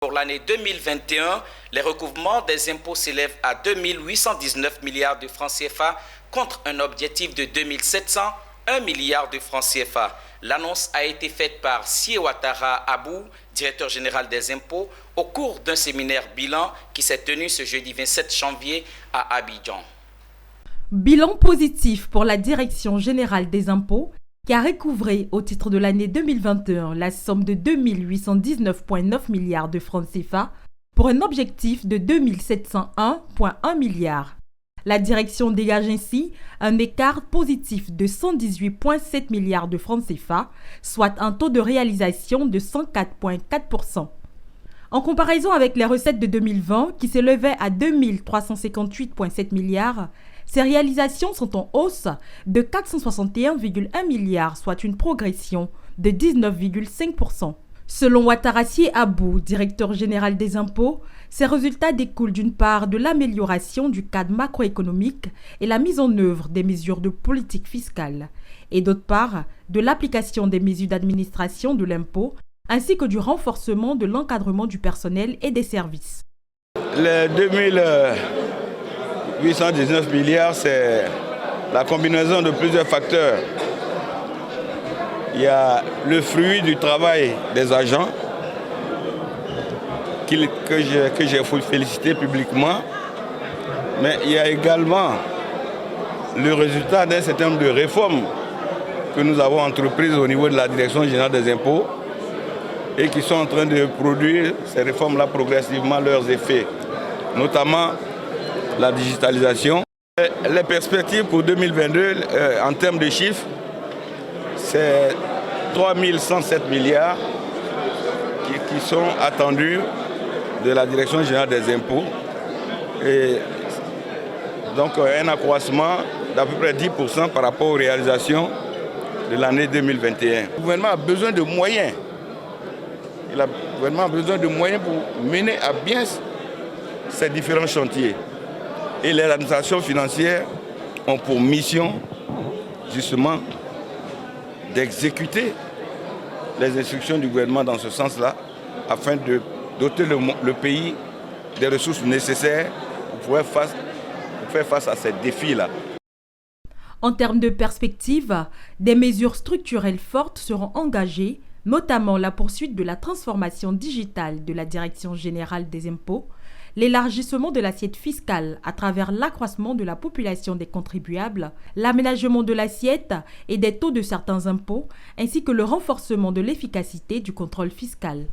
Pour l'année 2021, les recouvrements des impôts s'élèvent à 2 819 milliards de francs CFA contre un objectif de 2 701 milliards de francs CFA. L'annonce a été faite par Sie Ouattara Abou, directeur général des impôts, au cours d'un séminaire bilan qui s'est tenu ce jeudi 27 janvier à Abidjan. Bilan positif pour la Direction générale des impôts qui a recouvré au titre de l'année 2021 la somme de 2 819,9 milliards de francs CFA pour un objectif de 2 701,1 milliards. La direction dégage ainsi un écart positif de 118,7 milliards de francs CFA, soit un taux de réalisation de 104,4%. En comparaison avec les recettes de 2020 qui s'élevaient à 2 358,7 milliards, ces réalisations sont en hausse de 461,1 milliards, soit une progression de 19,5%. Selon Ouattara Abou, directeur général des impôts, ces résultats découlent d'une part de l'amélioration du cadre macroéconomique et la mise en œuvre des mesures de politique fiscale, et d'autre part de l'application des mesures d'administration de l'impôt, ainsi que du renforcement de l'encadrement du personnel et des services. Les 819 milliards, c'est la combinaison de plusieurs facteurs. Il y a le fruit du travail des agents que j'ai félicité publiquement, mais il y a également le résultat d'un certain nombre de réformes que nous avons entreprises au niveau de la Direction générale des impôts et qui sont en train de produire ces réformes-là progressivement leurs effets, notamment la digitalisation. Les perspectives pour 2022 en termes de chiffres, c'est 3 107 milliards qui sont attendus de la Direction générale des impôts. Et donc un accroissement d'à peu près 10% par rapport aux réalisations de l'année 2021. Le gouvernement a besoin de moyens. Le gouvernement a besoin de moyens pour mener à bien ces différents chantiers. Et les administrations financières ont pour mission justement d'exécuter les instructions du gouvernement dans ce sens-là, afin de doter le pays des ressources nécessaires pour faire face à ces défis-là. En termes de perspective, des mesures structurelles fortes seront engagées, notamment la poursuite de la transformation digitale de la Direction générale des impôts, l'élargissement de l'assiette fiscale à travers l'accroissement de la population des contribuables, l'aménagement de l'assiette et des taux de certains impôts, ainsi que le renforcement de l'efficacité du contrôle fiscal.